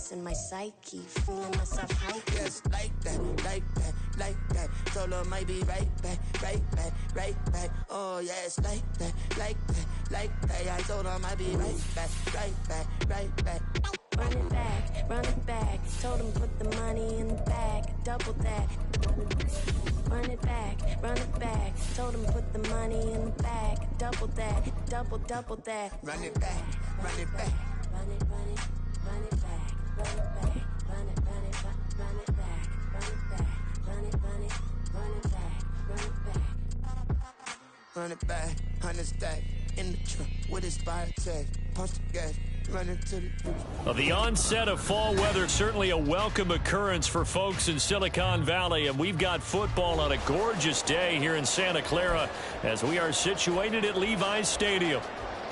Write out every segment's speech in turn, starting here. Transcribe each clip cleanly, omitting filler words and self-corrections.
dance in my psyche, feeling myself high. Yes, like that, like that, like that. Solo might be right back, right back, right back. Oh yes, like that, like that, like that. I told her might be right back, right back, right back. Run it back, run it back. Told him put the money in the bag, double that. Run it back, run it back. Told him put the money in the bag, double that, double that. Run it back, run it back. Run it, run it, run it back, run it back, run it, run it, run it back, run it back, run it, run it, run it back, run it back. Run it back, 100 stack in the truck with his fire tag. Punch the gas, run into the roof. The onset of fall weather, certainly a welcome occurrence for folks in Silicon Valley, and we've got football on a gorgeous day here in Santa Clara as we are situated at Levi's Stadium.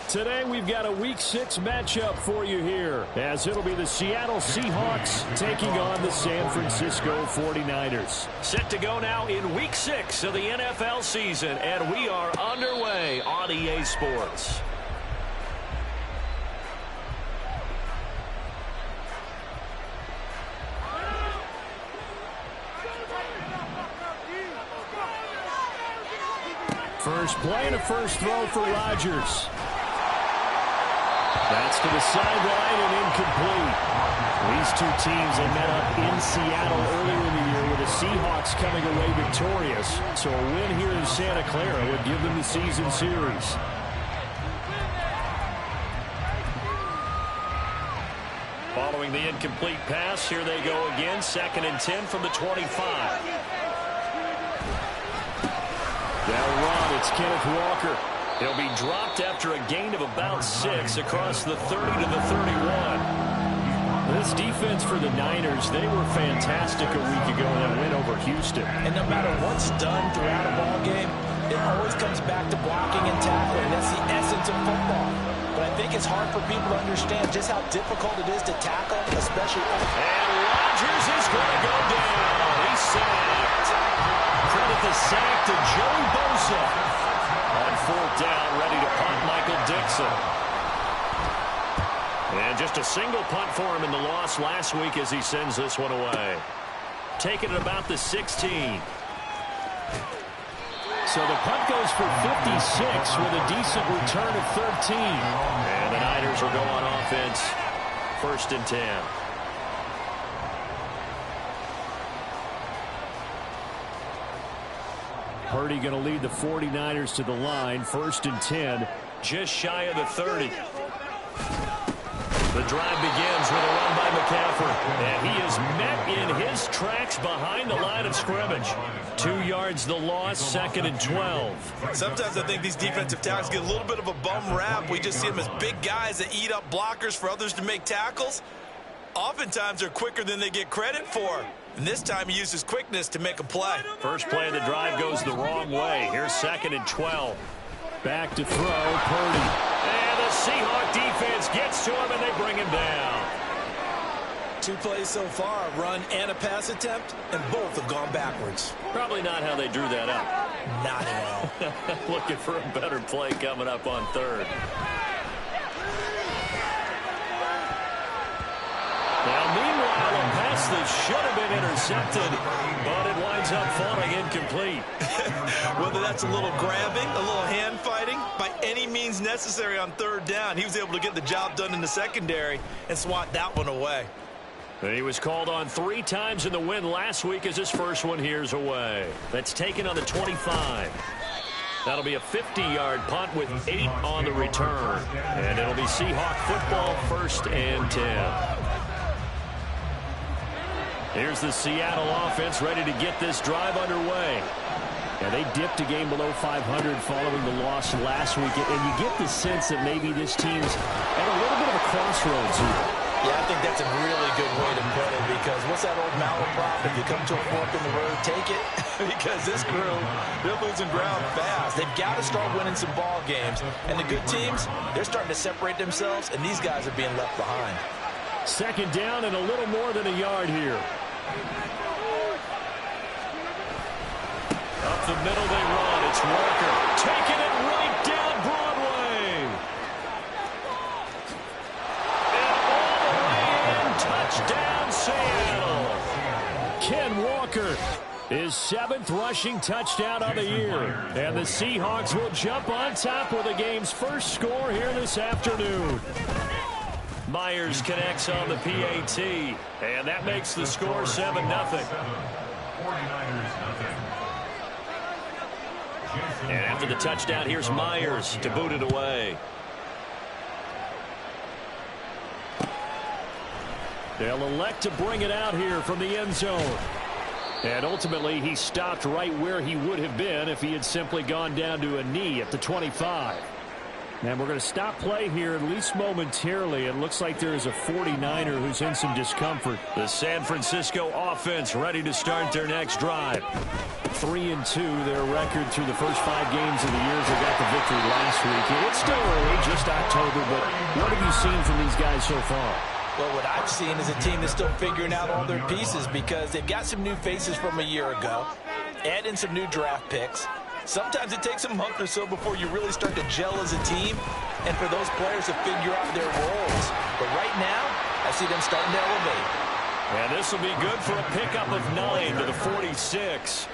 Today we've got a Week 6 matchup for you here, as it'll be the Seattle Seahawks taking on the San Francisco 49ers. Set to go now in Week 6 of the NFL season, and we are underway on EA Sports. First play and a first throw for Rodgers. That's to the sideline and incomplete. These two teams have met up in Seattle earlier in the year with the Seahawks coming away victorious. So a win here in Santa Clara would give them the season series. Following the incomplete pass, here they go again. 2nd and 10 from the 25. They'll run. It's Kenneth Walker. He'll be dropped after a gain of about 6 across the 30 to the 31. This defense for the Niners, they were fantastic a week ago in that win over Houston. And no matter what's done throughout a ball game, it always comes back to blocking and tackling. That's the essence of football. But I think it's hard for people to understand just how difficult it is to tackle, especially. And Rodgers is going to go down. He's sacked. Credit the sack to Joey Bosa. On 4th down, ready to punt, Michael Dixon. And just a single punt for him in the loss last week as he sends this one away. Taking it about the 16. So the punt goes for 56 with a decent return of 13. And the Niners will go on offense. 1st and 10. Purdy going to lead the 49ers to the line. 1st and 10. Just shy of the 30. The drive begins with a run by McCaffrey. And he is met in his tracks behind the line of scrimmage. 2 yards the loss, 2nd and 12. Sometimes I think these defensive tackles get a little bit of a bum rap. We just see them as big guys that eat up blockers for others to make tackles. Oftentimes they're quicker than they get credit for. And this time he uses quickness to make a play. First play of the drive goes the wrong way. Here's 2nd and 12. Back to throw, Purdy. And the Seahawk defense gets to him, and they bring him down. 2 plays so far, a run and a pass attempt, and both have gone backwards. Probably not how they drew that up. Not at all. Looking for a better play coming up on 3rd. Now, meanwhile, a pass that should have been intercepted, but it winds up falling incomplete. Whether that's a little grabbing, a little hand fighting, by any means necessary on 3rd down, he was able to get the job done in the secondary and swat that one away. And he was called on 3 times in the win last week as his first one here's away. That's taken on the 25. That'll be a 50-yard punt with 8 on the return. And it'll be Seahawk football, 1st and 10. Here's the Seattle offense ready to get this drive underway. Yeah, they dipped a game below 500 following the loss last week. And you get the sense that maybe this team's at a little bit of a crossroads here. Yeah, I think that's a really good way to put it, because what's that old malaprop? If you come to a fork in the road, take it. Because this crew, they're losing ground fast. They've got to start winning some ball games. And the good teams, they're starting to separate themselves, and these guys are being left behind. 2nd down and a little more than a yard here. Up the middle they run. It's Walker taking it right down Broadway. And all the way in, Touchdown, Seattle. Ken Walker, his 7th rushing touchdown on the year. And the Seahawks will jump on top with the game's first score here this afternoon. Myers connects on the PAT, and that makes the score 7-0. 49ers nothing. And after the touchdown, here's Myers to boot it away. They'll elect to bring it out here from the end zone. And ultimately, he stopped right where he would have been if he had simply gone down to a knee at the 25. And we're going to stop play here, at least momentarily. It looks like there is a 49er who's in some discomfort. The San Francisco offense ready to start their next drive. 3-2, their record through the first 5 games of the year. They got the victory last week. It's still early, just October, but what have you seen from these guys so far? Well, what I've seen is a team that's still figuring out all their pieces because they've got some new faces from a year ago, add in some new draft picks. Sometimes it takes a month or so before you really start to gel as a team and for those players to figure out their roles. But right now, I see them starting to elevate. And this will be good for a pickup of 9 to the 46.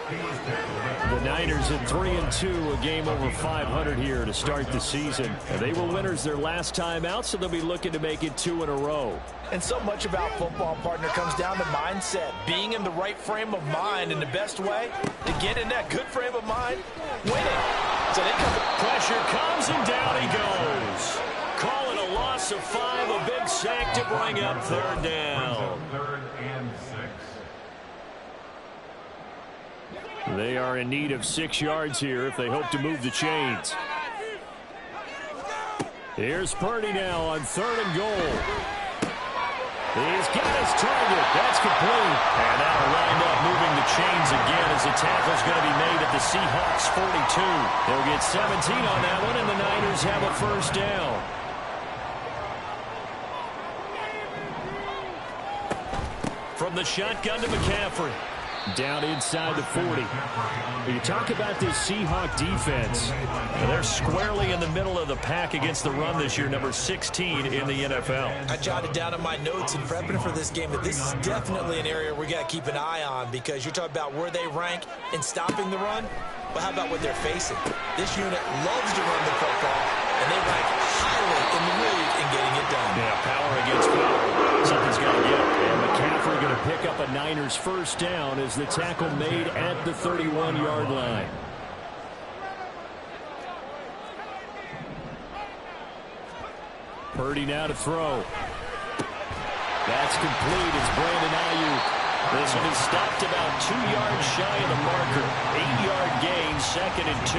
The Niners at 3-2, a game over 500 here to start the season. And they were winners their last time out, so they'll be looking to make it 2 in a row. And so much about football, partner, comes down to mindset. Being in the right frame of mind, and the best way to get in that good frame of mind, winning. So they come. Pressure comes, and down he goes. Call it a loss of 5, a big sack to bring up 3rd down. 3rd and 6. They are in need of 6 yards here if they hope to move the chains. Here's Purdy now on 3rd and goal. He's got his target. That's complete. And now lined up moving the chains again as the tackle's going to be made at the Seahawks 42. They'll get 17 on that one, and the Niners have a 1st down. From the shotgun to McCaffrey. Down inside the 40. You talk about this Seahawk defense. They're squarely in the middle of the pack against the run this year, number 16 in the NFL. I jotted down in my notes in prepping for this game that this is definitely an area we got to keep an eye on because you're talking about where they rank in stopping the run. But how about what they're facing? This unit loves to run the football, and they rank highly in the league in getting it done. Yeah, power against power. Something's got to give. And McCaffrey going to pick up a Niners 1st down as the tackle made at the 31-yard line. Purdy now to throw. That's complete. It's Brandon Ayuk. This one is stopped about 2 yards shy of the marker. 8-yard gain, 2nd and 2.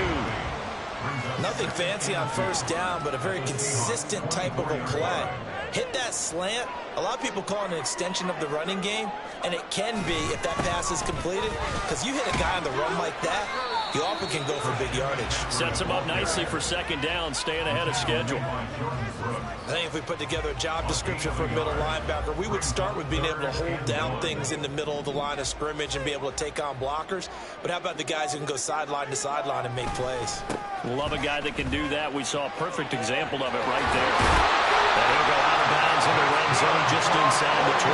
Nothing fancy on 1st down, but a very consistent type of a play. Hit that slant. A lot of people call it an extension of the running game, and it can be if that pass is completed, because you hit a guy on the run like that, you often can go for big yardage. Sets him up nicely for 2nd down, staying ahead of schedule. I think if we put together a job description for a middle linebacker, we would start with being able to hold down things in the middle of the line of scrimmage and be able to take on blockers. But how about the guys who can go sideline to sideline and make plays? Love a guy that can do that. We saw a perfect example of it right there. And he'll go out of bounds in the red zone just inside the 12.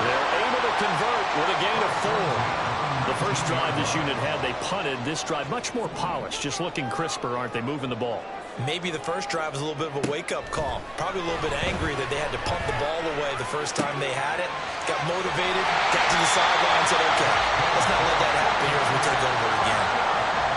They're able to convert with a gain of 4. The first drive this unit had, they punted. This drive, much more polished, just looking crisper, aren't they, moving the ball? Maybe the first drive was a little bit of a wake-up call. Probably a little bit angry that they had to punt the ball away the first time they had it. Got motivated, got to the sideline, said, okay, let's not let that happen here as we take over again.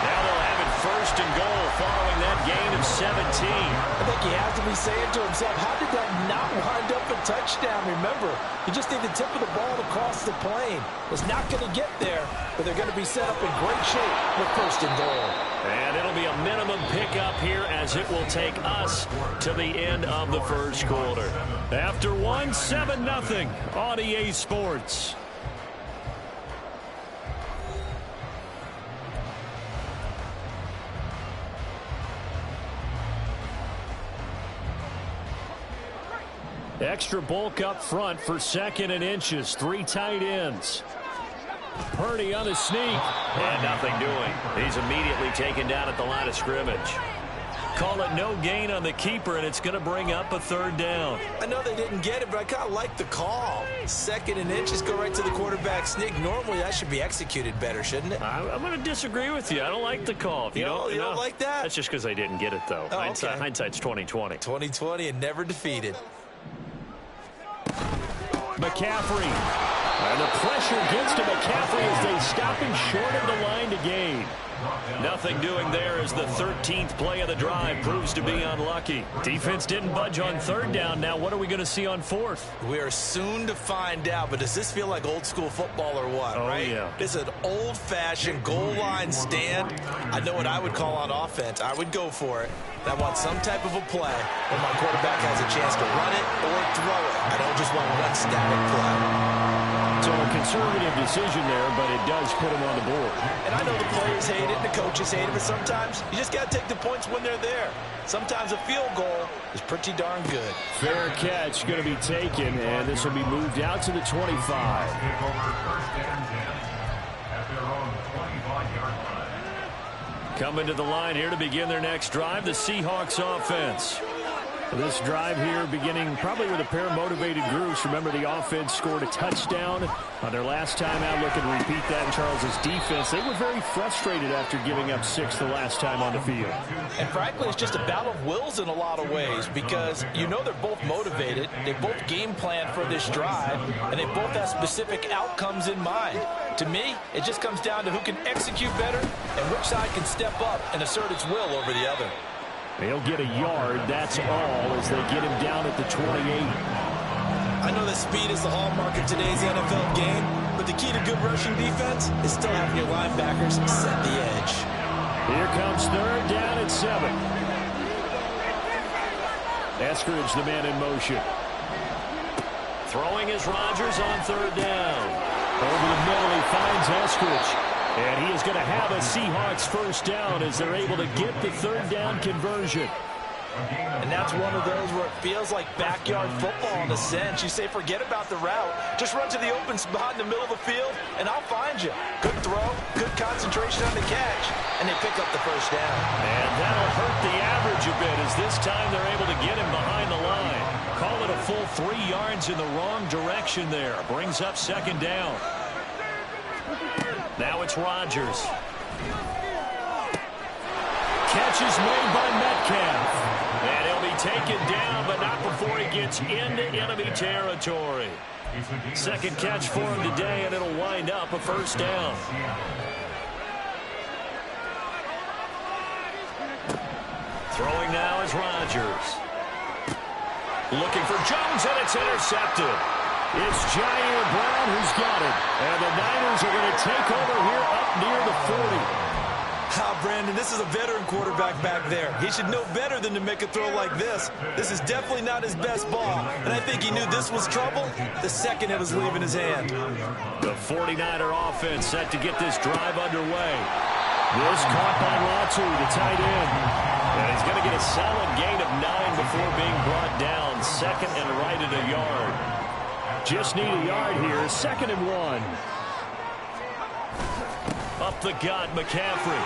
Now they'll have it 1st and goal following that gain of 17. I think he has to be saying to himself, how did that not wind up a touchdown? Remember, you just need the tip of the ball across the plane. It's not going to get there, but they're going to be set up in great shape with 1st and goal. And it'll be a minimum pickup here as it will take us to the end of the 1st quarter. After 7-0 on EA Sports. Extra bulk up front for 2nd and inches. 3 tight ends. Purdy on the sneak. And nothing doing. He's immediately taken down at the line of scrimmage. call it no gain on the keeper, and it's going to bring up a 3rd down. I know they didn't get it, but I kind of like the call. 2nd and inches, go right to the quarterback sneak. Normally, that should be executed better, shouldn't it? I'm going to disagree with you. I don't like the call. If you don't like that? That's just because I didn't get it, though. Oh, okay. Hindsight's 20/20. 20/20 and never defeated. McCaffrey. And the pressure gets to McCaffrey as they stop him short of the line to gain. Nothing doing there as the 13th play of the drive proves to be unlucky. Defense didn't budge on 3rd down. Now what are we going to see on 4th? We are soon to find out, but does this feel like old school football or what, right? Yeah. It's an old-fashioned goal line stand. I know what I would call on offense. I would go for it. I want some type of a play where my quarterback has a chance to run it or throw it. I don't just want one static play. So a conservative decision there, but it does put him on the board. And I know the players hate it, the coaches hate it, but sometimes you just got to take the points when they're there. Sometimes a field goal is pretty darn good. Fair catch going to be taken, and this will be moved out to the 25. Coming to the line here to begin their next drive, the Seahawks offense. This drive here beginning probably with a pair of motivated groups. Remember, the offense scored a touchdown on their last time out. Looking to repeat that in Charles's defense. They were very frustrated after giving up 6 the last time on the field. And frankly, it's just a battle of wills in a lot of ways because you know they're both motivated. They both game plan for this drive, and they both have specific outcomes in mind. To me, it just comes down to who can execute better and which side can step up and assert its will over the other. They'll get a yard, that's all, as they get him down at the 28. I know that speed is the hallmark of today's NFL game, but the key to good rushing defense is still having your linebackers set the edge. Here comes 3rd down at 7. Eskridge, the man in motion. Throwing is Rodgers on 3rd down. Over the middle, he finds Eskridge. And he is going to have a Seahawks 1st down as they're able to get the 3rd down conversion. And that's one of those where it feels like backyard football in a sense. You say, forget about the route. Just run to the open spot in the middle of the field, and I'll find you. Good throw, good concentration on the catch, and they pick up the 1st down. And that'll hurt the average a bit as this time they're able to get him behind the line. Call it a full 3 yards in the wrong direction there. Brings up 2nd down. Now it's Rodgers. Catch is made by Metcalf. And he'll be taken down, but not before he gets into enemy territory. 2nd catch for him today, and it'll wind up a 1st down. Throwing now is Rodgers. Looking for Jones, and it's intercepted. It's Jair Brown who's got it. And the Niners are going to take over here up near the 40. Brandon, this is a veteran quarterback back there. He should know better than to make a throw like this. This is definitely not his best ball. And I think he knew this was trouble the second it was leaving his hand. The 49er offense set to get this drive underway. This caught by Latu, the tight end. And he's going to get a solid gain of 9 before being brought down. 2nd and right at a yard. Just need a yard here. 2nd and 1. Up the gut, McCaffrey.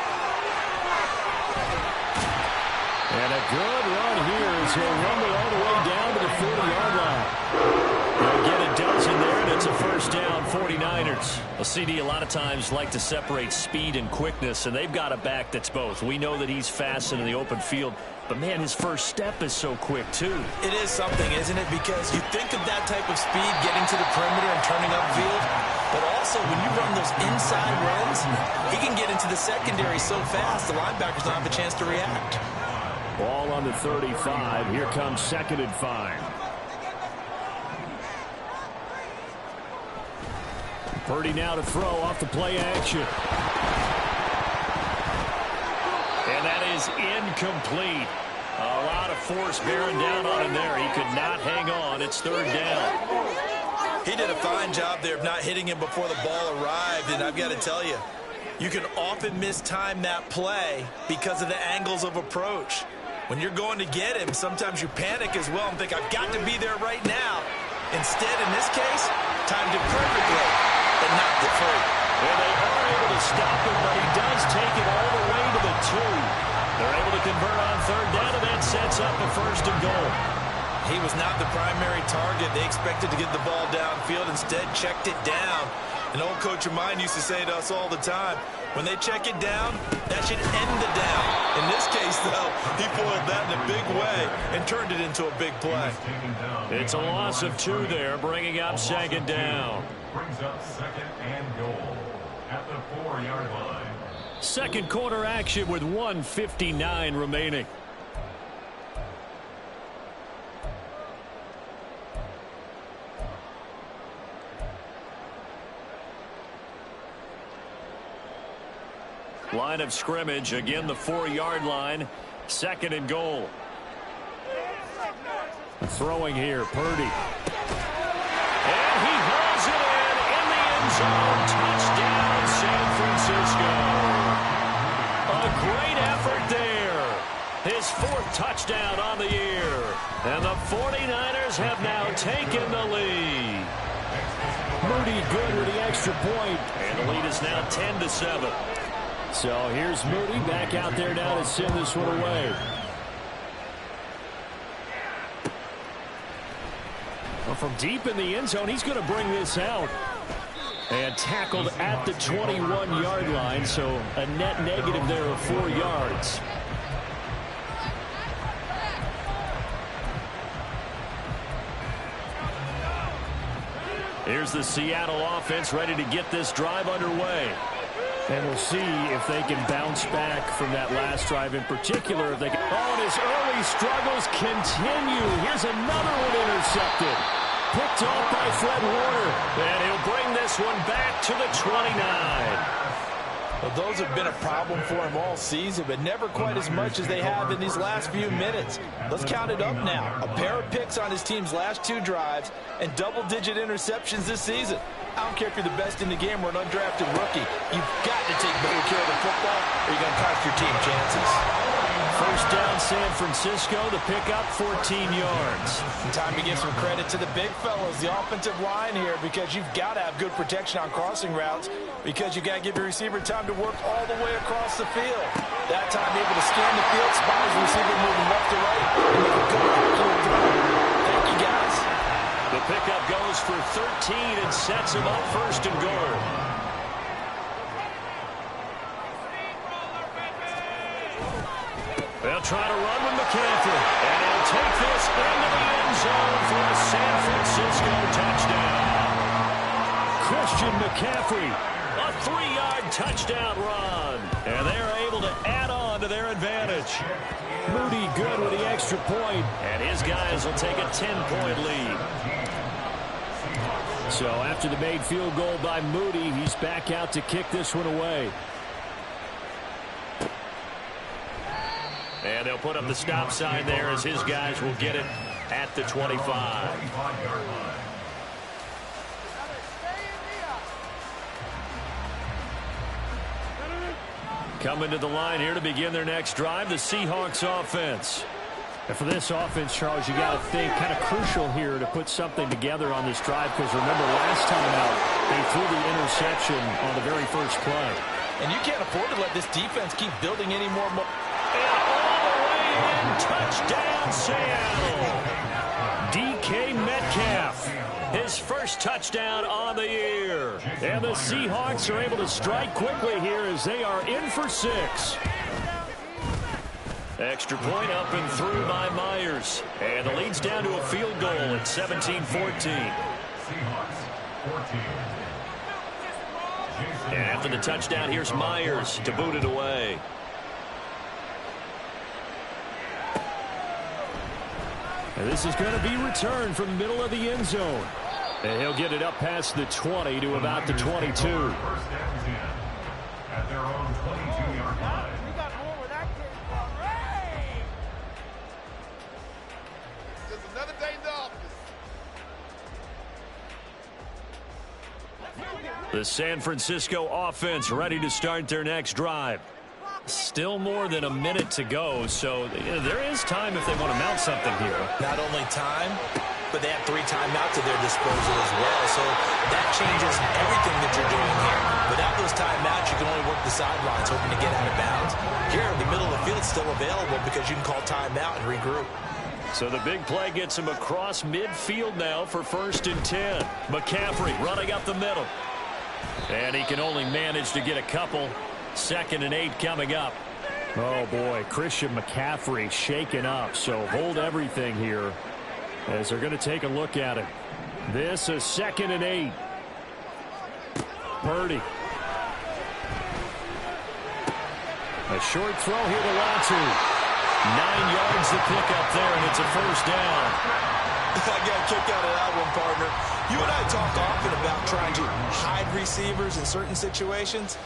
And a good run here as he'll rumble all the way down to the 40-yard line. They'll get a dozen there, and it's a 1st down, 49ers. Well, CD a lot of times like to separate speed and quickness, and they've got a back that's both. We know that he's fast in the open field, but, man, his first step is so quick, too. It is something, isn't it? Because you think of that type of speed getting to the perimeter and turning upfield, but also when you run those inside runs, he can get into the secondary so fast the linebackers don't have a chance to react. Ball on the 35. Here comes 2nd and 5. Purdy now to throw off the play action. And that is incomplete. A lot of force bearing down on him there. He could not hang on. It's 3rd down. He did a fine job there of not hitting him before the ball arrived, and I've got to tell you, you can often mistime that play because of the angles of approach. When you're going to get him, sometimes you panic as well and think, I've got to be there right now. Instead, in this case, timed it perfectly and knocked it free. And they are able to stop him, but he does take it all the way to the 2. They're able to convert on 3rd down first and goal. He was not the primary target. They expected to get the ball downfield. Instead, checked it down. An old coach of mine used to say to us all the time, when they check it down, that should end the down. In this case, though, he foiled that in a big way and turned it into a big play. It's a loss of 2 there, bringing up second down. Brings up second and goal at the 4-yard line. Second quarter action with 1:59 remaining. Line of scrimmage, again the 4-yard line, second and goal. Throwing here, Purdy. And he hauls it in the end zone. Touchdown, San Francisco. A great effort there. His 4th touchdown on the year. And the 49ers have now taken the lead. Moody good with the extra point. And the lead is now 10-7. So here's Moody back out there now to send this one away. Well, from deep in the end zone, he's going to bring this out. And tackled at the 21-yard line, so a net negative there of 4 yards. Here's the Seattle offense ready to get this drive underway. And we'll see if they can bounce back from that last drive in particular. If they can. Oh, and his early struggles continue. Here's another one intercepted. Picked off by Fred Warner. And he'll bring this one back to the 29. Well, those have been a problem for him all season, but never quite as much as they have in these last few minutes. Let's count it up now. A pair of picks on his team's last 2 drives and double-digit interceptions this season. I don't care if you're the best in the game or an undrafted rookie. You've got to take better care of the football or you're going to cost your team chances. First down, San Francisco. The pickup, 14 yards. Time to give some credit to the big fellas, the offensive line here, because you've got to have good protection on crossing routes because you've got to give your receiver time to work all the way across the field. That time able to scan the field, spot his receiver moving left to right, and make a good accurate throw. Thank you, guys. The pickup goes for 13 and sets him up first and goal. They'll try to run with McCaffrey. And he'll take this into the end zone for a San Francisco touchdown. Christian McCaffrey, a 3-yard touchdown run. And they're able to add on to their advantage. Moody good with the extra point. And his guys will take a 10-point lead. So after the made field goal by Moody, he's back out to kick this one away. And they'll put up the stop sign there as his guys will get it at the 25. Coming to the line here to begin their next drive, the Seahawks offense. And for this offense, Charles, you got to think kind of crucial here to put something together on this drive because remember last time out, they threw the interception on the very first play. And you can't afford to let this defense keep building any more. Touchdown, Seattle. DK Metcalf, his first touchdown on the year. And the Seahawks are able to strike quickly here as they are in for 6. Extra point up and through by Myers. And the lead's down to a field goal at 17-14. And after the touchdown, here's Myers to boot it away. And this is going to be returned from the middle of the end zone. And he'll get it up past the 20 to about the 22. First down 10 at their own 22-yard line. The San Francisco offense ready to start their next drive. Still more than a minute to go, so there is time if they want to mount something here. Not only time, but they have 3 timeouts at their disposal as well, so that changes everything that you're doing here. Without those timeouts, you can only work the sidelines, hoping to get out of bounds. Here, the middle of the field is still available because you can call timeout and regroup. So the big play gets him across midfield now for 1st and 10. McCaffrey running up the middle. And he can only manage to get a couple. 2nd and 8 coming up. Oh, boy, Christian McCaffrey shaken up. So hold everything here as they're going to take a look at it. This is 2nd and 8. Purdy. A short throw here to Latu. 9 yards to pick up there, and it's a 1st down. I got a kick out of that one, partner. You and I talk often about trying to hide receivers in certain situations,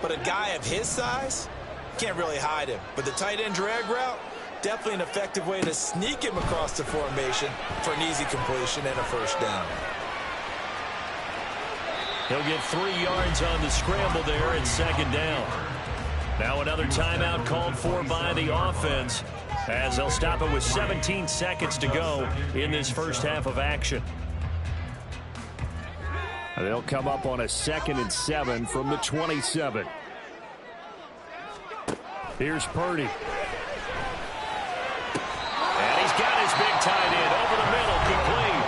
but a guy of his size can't really hide him. But the tight end drag route, definitely an effective way to sneak him across the formation for an easy completion and a 1st down. He'll get 3 yards on the scramble there at 2nd down. Now another timeout called for by the offense as they'll stop it with 17 seconds to go in this first half of action. They'll come up on a 2nd and 7 from the 27. Here's Purdy. And he's got his big tight end over the middle, complete.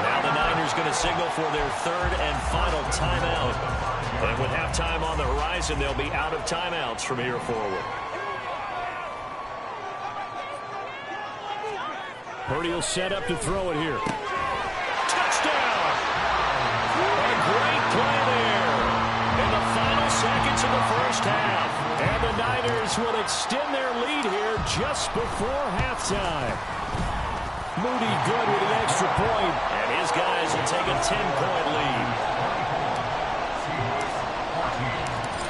Now the Niners going to signal for their 3rd and final timeout. And with halftime on the horizon, they'll be out of timeouts from here forward. Purdy will set up to throw it here. Touchdown! A great play there in the final seconds of the first half. And the Niners will extend their lead here just before halftime. Moody good with the extra point, and his guys will take a 10-point lead.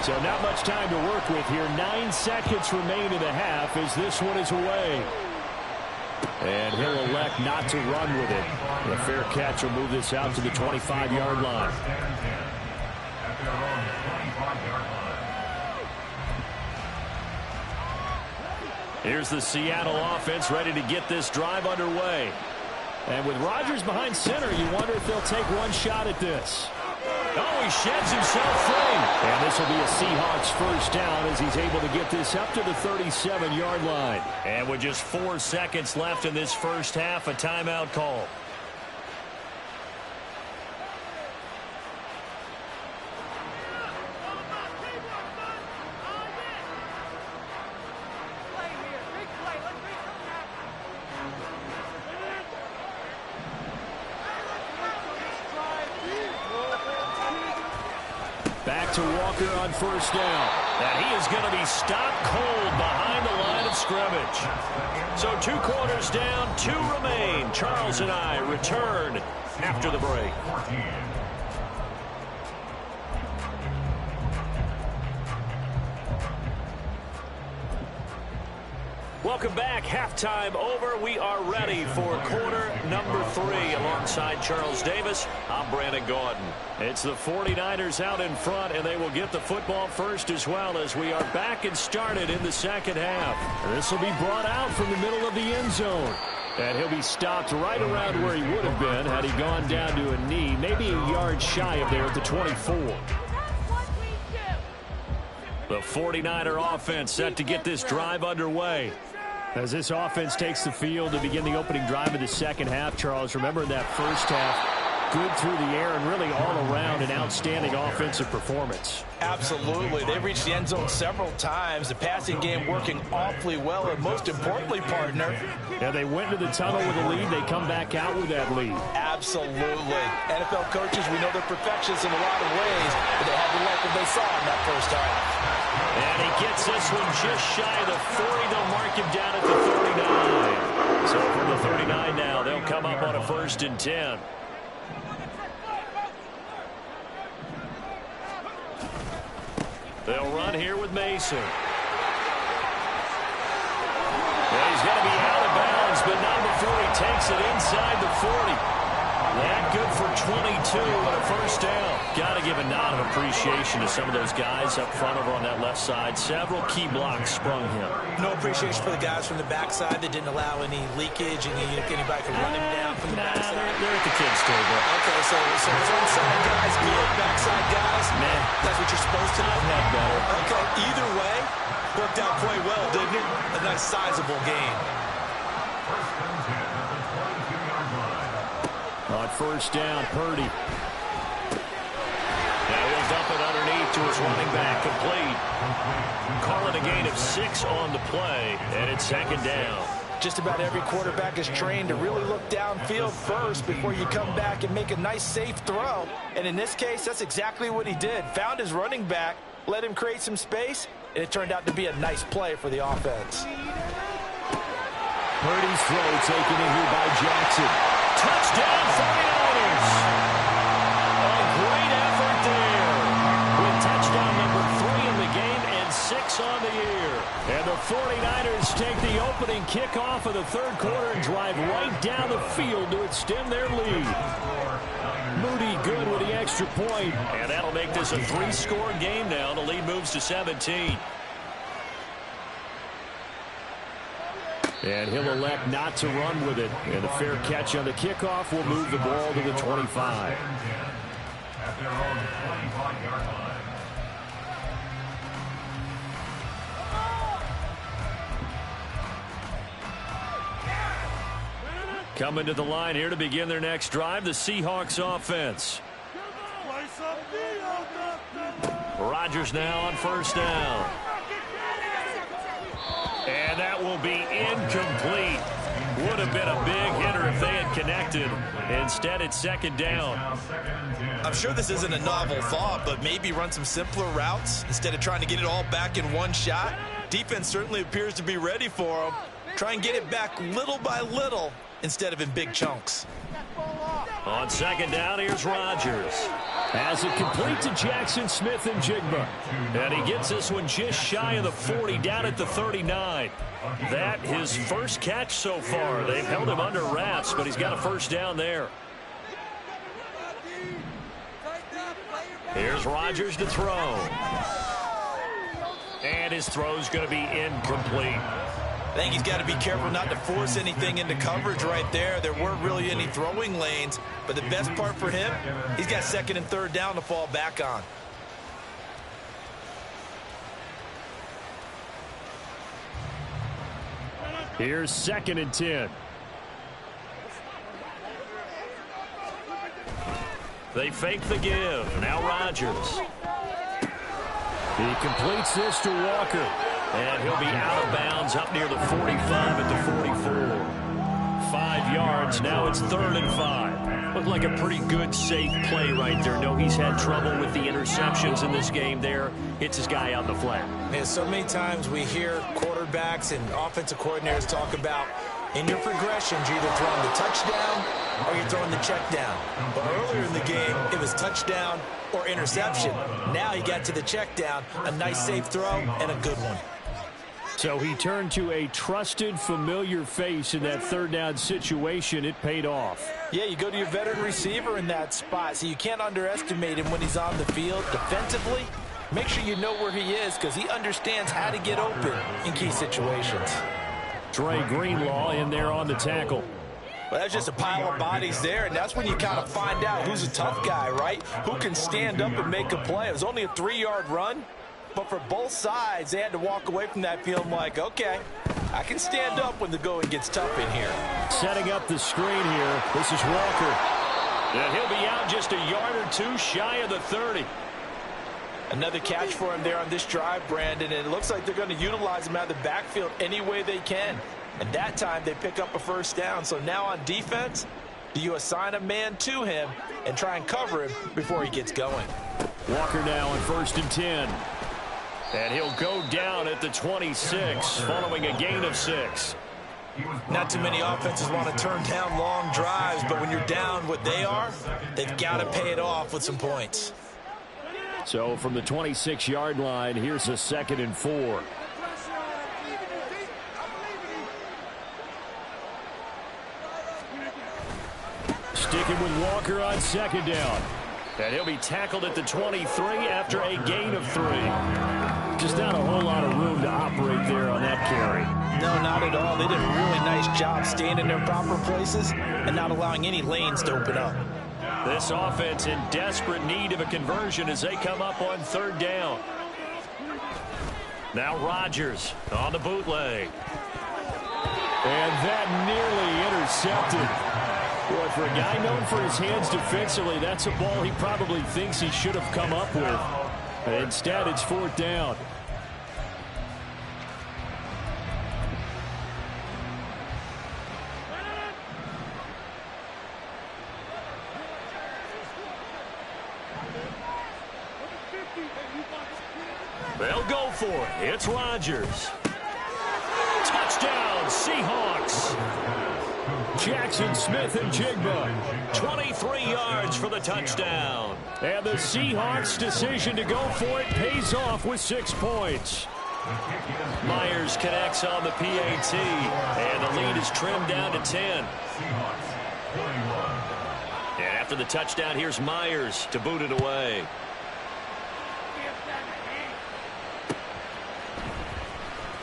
So not much time to work with here. 9 seconds remain in the half as this one is away. And he'll elect not to run with it. A fair catch will move this out to the 25-yard line. Here's the Seattle offense ready to get this drive underway. And with Rodgers behind center, you wonder if they'll take one shot at this. Oh, he sheds himself free. And this will be a Seahawks 1st down as he's able to get this up to the 37-yard line. And with just 4 seconds left in this first half, a timeout call. Back to Walker on 1st down. And he is going to be stopped cold behind the line of scrimmage. So 2 quarters down, 2 remain. Charles and I return after the break. Welcome back. Halftime over. We are ready for quarter number 3 alongside Charles Davis. I'm Brandon Gaudin. It's the 49ers out in front, and they will get the football first as well as we are back and started in the second half. This will be brought out from the middle of the end zone. And he'll be stopped right around where he would have been had he gone down to a knee, maybe a yard shy of there at the 24. The 49er offense set to get this drive underway. As this offense takes the field to begin the opening drive of the second half, Charles, remember in that first half, good through the air and really all around an outstanding offensive performance. Absolutely. They reached the end zone several times. The passing game working awfully well, and most importantly, partner. Yeah, they went to the tunnel with a lead. They come back out with that lead. Absolutely. NFL coaches, we know they're perfectionists in a lot of ways, but they had to like what they saw in that first half. And he gets this one just shy of the 40. They'll mark him down at the 39. So from the 39 now, they'll come up on a 1st and 10. They'll run here with Mason. Well, he's going to be out of bounds, but not before he takes it inside the 40. That good for 22 and a 1st down. Got to give a nod of appreciation to some of those guys up front over on that left side. Several key blocks sprung him. No appreciation for the guys from the backside that didn't allow any leakage and anybody could run him down from the backside. They're at the kids' table. Okay, so frontside guys, good, backside guys. Man, that's what you're supposed to do. I've had better. Okay, either way, worked out quite well, didn't it? A nice sizable game. First and 10 at the 22-yard line. On first down, Purdy. Now he'll dump it underneath to his running back, complete. Calling a gain of 6 on the play, and it's second down. Just about every quarterback is trained to really look downfield first before you come back and make a nice, safe throw. And in this case, that's exactly what he did. Found his running back, let him create some space, and it turned out to be a nice play for the offense. Purdy's throw taken in here by Jackson. Touchdown, 49ers! A great effort there. With touchdown number 3 in the game and 6 on the year. And the 49ers take the opening kickoff of the third quarter and drive right down the field to extend their lead. Moody good with the extra point. And that'll make this a 3-score game now. The lead moves to 17. And he'll elect not to run with it. And a fair catch on the kickoff will move the ball to the 25. At their own 25-yard line. Coming to the line here to begin their next drive, the Seahawks offense. Rodgers now on first down. And that will be incomplete. Would have been a big hitter if they had connected. Instead, it's second down. I'm sure this isn't a novel thought, but maybe run some simpler routes instead of trying to get it all back in one shot. Defense certainly appears to be ready for them. Try and get it back little by little instead of in big chunks. On second down, here's Rodgers. Has it complete to Jackson Smith and Jigba. And he gets this one just shy of the 40, down at the 39. That his first catch so far. They've held him under wraps, but he's got a first down there. Here's Rodgers to throw. And his throw's going to be incomplete. I think he's got to be careful not to force anything into coverage right there. There weren't really any throwing lanes, but the best part for him, he's got second and third down to fall back on. Here's second and 10. They fake the give. Now Rodgers. He completes this to Walker. And he'll be out of bounds up near the 45 at the 44. 5 yards. Now it's 3rd and 5. Looked like a pretty good, safe play right there. No, he's had trouble with the interceptions in this game there. Hits his guy out in the flat. Man, so many times we hear quarterbacks and offensive coordinators talk about in your progressions, you're either throwing the touchdown or you're throwing the check down. But earlier in the game, it was touchdown or interception. Now he got to the check down, a nice safe throw and a good one. So he turned to a trusted, familiar face in that third down situation. It paid off. Yeah, you go to your veteran receiver in that spot, so you can't underestimate him when he's on the field. Defensively, make sure you know where he is because he understands how to get open in key situations. Dre Greenlaw in there on the tackle. Well, that's just a pile of bodies there, and that's when you kind of find out who's a tough guy, right? Who can stand up and make a play. It was only a 3-yard run. But for both sides, they had to walk away from that feeling like, okay, I can stand up when the going gets tough in here. Setting up the screen here, this is Walker. And he'll be out just a yard or two shy of the 30. Another catch for him there on this drive, Brandon, and it looks like they're going to utilize him out of the backfield any way they can. And that time they pick up a first down. So now on defense, do you assign a man to him and try and cover him before he gets going? Walker now on 1st and 10. And he'll go down at the 26 following a gain of 6. Not too many offenses want to turn down long drives, but when you're down what they are, they've got to pay it off with some points. So from the 26-yard line, here's a 2nd and 4. Sticking with Walker on 2nd down. And he'll be tackled at the 23 after a gain of 3. Just not a whole lot of room to operate there on that carry. No, not at all. They did a really nice job staying in their proper places and not allowing any lanes to open up. This offense in desperate need of a conversion as they come up on 3rd down. Now Rodgers on the bootleg. And that nearly intercepted. Boy, for a guy known for his hands defensively, that's a ball he probably thinks he should have come up with. But instead, it's 4th down. They'll go for it. It's Rodgers. Touchdown, Seahawks. Jackson Smith-Njigba, 23 yards for the touchdown. And the Seahawks' decision to go for it pays off with 6 points. Myers connects on the PAT, and the lead is trimmed down to 10. And after the touchdown, here's Myers to boot it away.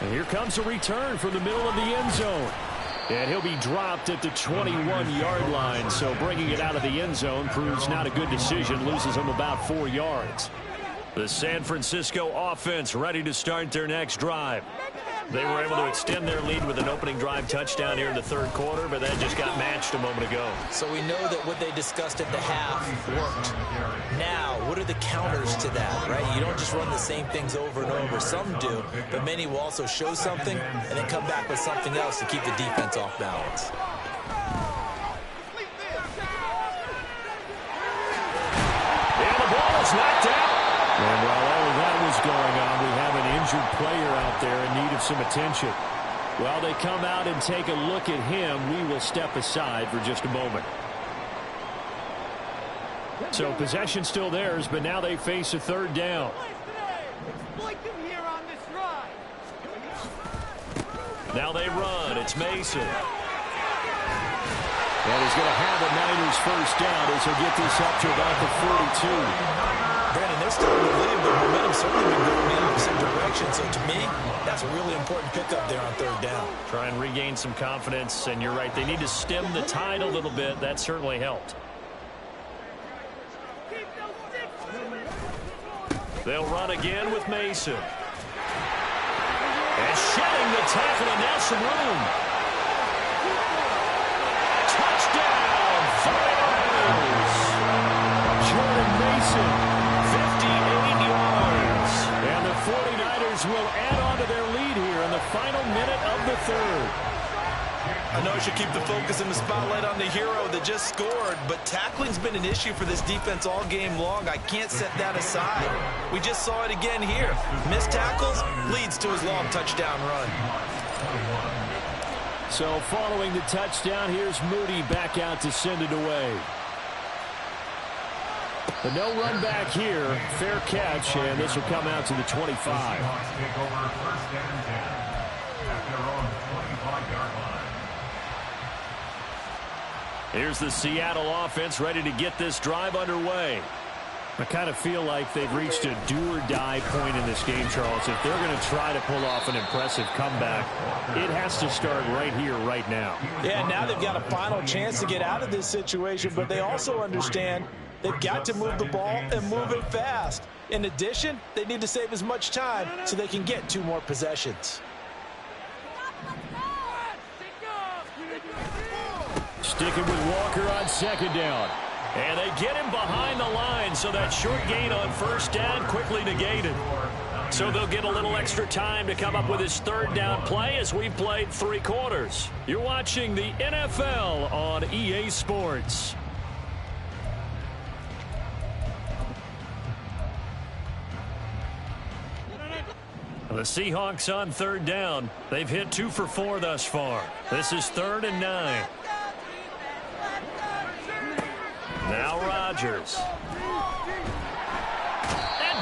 And here comes a return from the middle of the end zone. And he'll be dropped at the 21-yard line, so bringing it out of the end zone proves not a good decision, loses him about 4 yards. The San Francisco offense ready to start their next drive. They were able to extend their lead with an opening drive touchdown here in the 3rd quarter, but that just got matched a moment ago. So we know that what they discussed at the half worked. Now, what are the counters to that, right? You don't just run the same things over and over. Some do, but many will also show something and then come back with something else to keep the defense off balance. And the ball is knocked out. And while all of that was going on, we have an injured player out there in need of some attention. While they come out and take a look at him, we will step aside for just a moment. So possession still theirs, but now they face a 3rd down. Now they run. It's Mason. And he's going to have a Niners 1st down as he'll get this up to about the 42. Brandon, they're starting to leave. The momentum's certainly been going the opposite direction. So to me, that's a really important pickup there on 3rd down. Try and regain some confidence, and you're right. They need to stem the tide a little bit. That certainly helped. They'll run again with Mason. And shedding the tackle, and now some room. Touchdown, 49ers. Jordan Mason, 58 yards. And the 49ers will add on to their lead here in the final minute of the 3rd. I know I should keep the focus and the spotlight on the hero that just scored, but tackling's been an issue for this defense all game long. I can't set that aside. We just saw it again here. Missed tackles leads to his long touchdown run. So following the touchdown, here's Moody back out to send it away. But no run back here. Fair catch, and this will come out to the 25. Here's the Seattle offense ready to get this drive underway. I kind of feel like they've reached a do-or-die point in this game, Charles. If they're going to try to pull off an impressive comeback, it has to start right here, right now. Yeah, now they've got a final chance to get out of this situation, but they also understand they've got to move the ball and move it fast. In addition, they need to save as much time so they can get 2 more possessions. Sticking with Walker on 2nd down. And they get him behind the line, so that short gain on 1st down quickly negated. So they'll get a little extra time to come up with his 3rd down play as we've played 3 quarters. You're watching the NFL on EA Sports. The Seahawks on 3rd down. They've hit 2 for 4 thus far. This is 3rd and 9. Now Rodgers. And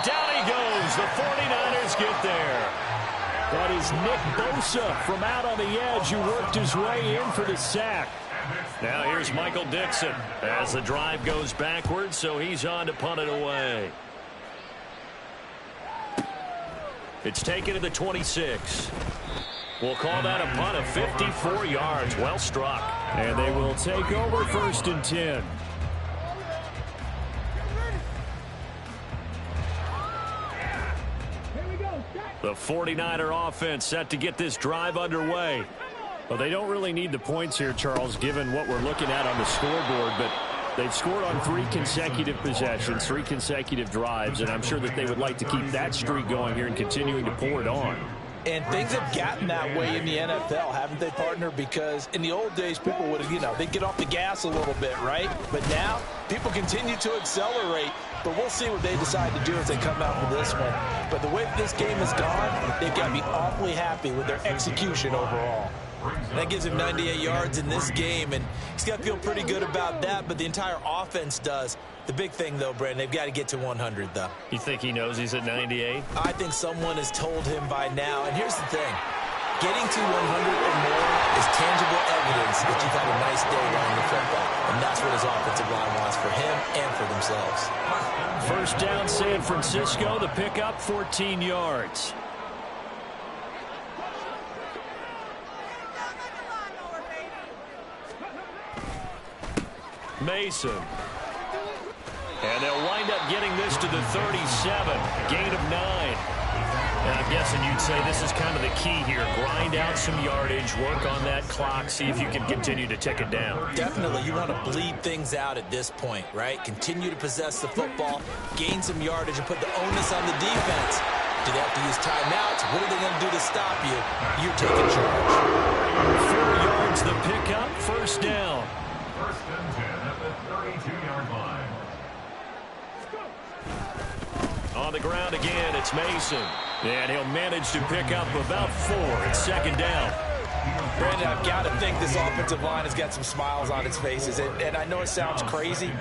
down he goes. The 49ers get there. That is Nick Bosa from out on the edge who worked his way in for the sack. Now here's Michael Dixon as the drive goes backwards, so he's on to punt it away. It's taken to the 26. We'll call that a punt of 54 yards. Well struck. And they will take over 1st and 10. The 49er offense set to get this drive underway. Well, they don't really need the points here, Charles, given what we're looking at on the scoreboard, but they've scored on 3 consecutive possessions, 3 consecutive drives, and I'm sure that they would like to keep that streak going here and continuing to pour it on. And things have gotten that way in the NFL, haven't they, partner? Because in the old days, people would, they'd get off the gas a little bit, right? But now, people continue to accelerate. But we'll see what they decide to do as they come out with this one. But the way this game has gone, they've got to be awfully happy with their execution overall. That gives him 98 yards in this game, and he's got to feel pretty good about that, but the entire offense does. The big thing, though, Brandon, they've got to get to 100, though. You think he knows he's at 98? I think someone has told him by now. And here's the thing. Getting to 100 or more is tangible evidence that you've had a nice day running the football. And that's what his offensive line wants for him and for themselves. First down, San Francisco. The pickup, 14 yards. Mason. And they'll wind up getting this to the 37. Gain of 9. And I'm guessing you'd say this is kind of the key here. Grind out some yardage, work on that clock, see if you can continue to tick it down. Definitely. You want to bleed things out at this point, right? Continue to possess the football, gain some yardage, and put the onus on the defense. Do they have to use timeouts? What are they going to do to stop you? You're taking charge. 4 yards the pickup, first down. First and 10 at the 32-yard line. On the ground again, it's Mason. And he'll manage to pick up about 4. It's second down. Brandon, I've got to think this offensive line has got some smiles on its faces. And I know it sounds crazy,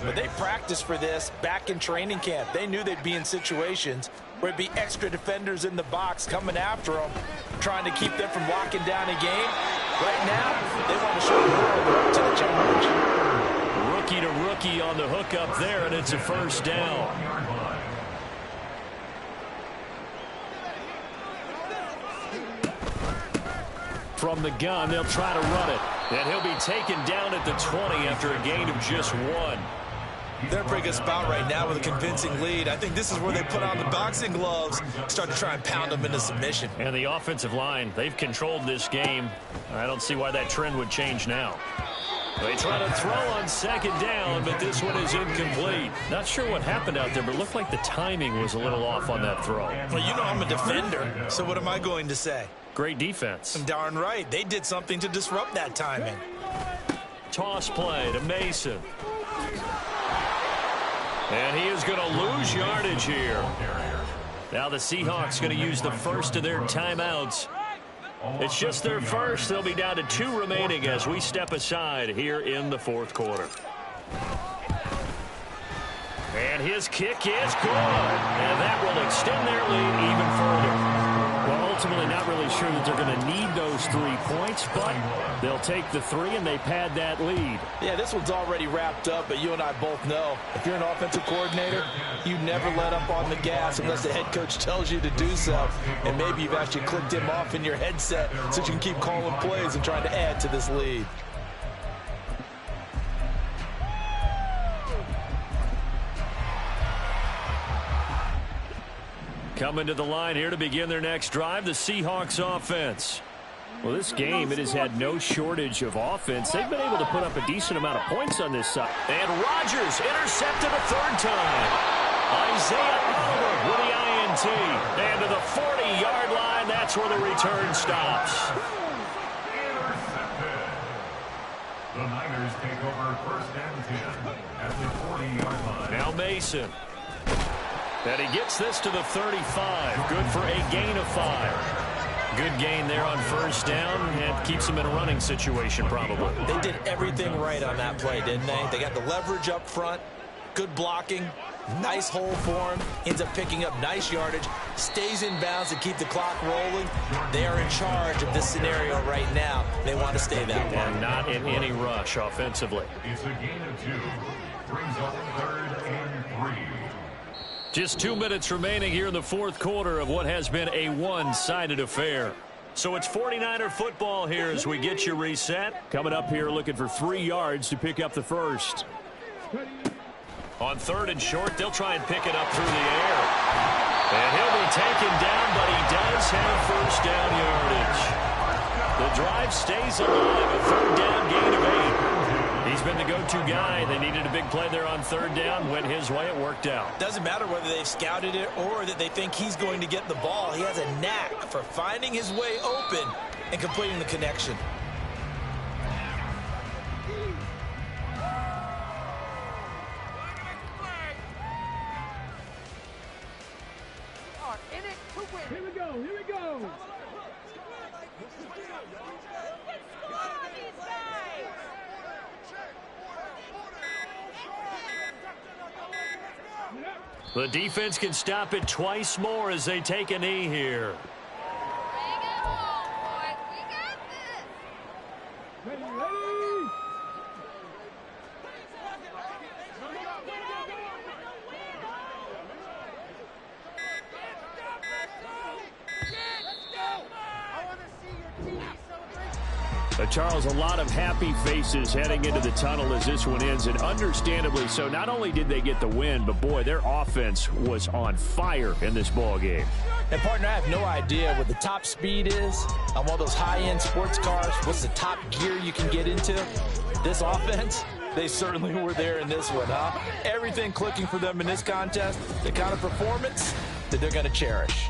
but they practiced for this back in training camp. They knew they'd be in situations where it'd be extra defenders in the box coming after them, trying to keep them from locking down a game. Right now, they want to show the world they're up to the challenge. Rookie to rookie on the hook up there, and it's a first down. From the gun, they'll try to run it. And he'll be taken down at the 20 after a gain of just 1. They're in a pretty good spot right now with a convincing lead. I think this is where they put on the boxing gloves, start to try and pound them into submission. And the offensive line, they've controlled this game. I don't see why that trend would change now. They try to throw on second down, but this one is incomplete. Not sure what happened out there, but it looked like the timing was a little off on that throw. Well, you know I'm a defender, so what am I going to say? Great defense. I'm darn right. They did something to disrupt that timing. Toss play to Mason. And he is going to lose yardage here. Now the Seahawks going to use the first of their timeouts. It's just their first. They'll be down to 2 remaining as we step aside here in the fourth quarter. And his kick is good. And that will extend their lead even further. Well, ultimately not really sure that they're going to need those 3 points, but they'll take the 3 and they pad that lead. Yeah, this one's already wrapped up, but you and I both know if you're an offensive coordinator, you never let up on the gas unless the head coach tells you to do so. And maybe you've actually clicked him off in your headset so you can keep calling plays and trying to add to this lead. Coming to the line here to begin their next drive, the Seahawks offense. Well, this game, it has had no shortage of offense. They've been able to put up a decent amount of points on this side. And Rodgers intercepted a 3rd time. Isaiah Oliver with the INT. And to the 40-yard line, that's where the return stops. Intercepted. The Niners take over first and 10 at the 40-yard line. Now Mason. And he gets this to the 35. Good for a gain of 5. Good gain there on first down, and keeps him in a running situation probably. They did everything right on that play, didn't they? They got the leverage up front, good blocking, nice hole for him, ends up picking up nice yardage, stays in bounds to keep the clock rolling. They are in charge of this scenario right now. They want to stay that way. And not in any rush offensively. It's a gain of 2. Brings up 3rd and 3. Just 2 minutes remaining here in the fourth quarter of what has been a one-sided affair. So it's 49er football here as we get you reset. Coming up here looking for 3 yards to pick up the first. On 3rd and short, they'll try and pick it up through the air. And he'll be taken down, but he does have first down yardage. The drive stays alive. A third down gain of 8. He's been the go-to guy. They needed a big play there on third down. Went his way. It worked out. Doesn't matter whether they've scouted it or that they think he's going to get the ball. He has a knack for finding his way open and completing the connection. The defense can stop it twice more as they take a knee here. Charles, a lot of happy faces heading into the tunnel as this one ends, and understandably so. Not only did they get the win, but boy, their offense was on fire in this ball game. And partner, I have no idea what the top speed is on one of those high-end sports cars. What's the top gear you can get into? This offense, they certainly were there in this one, huh? Everything clicking for them in this contest, the kind of performance that they're going to cherish.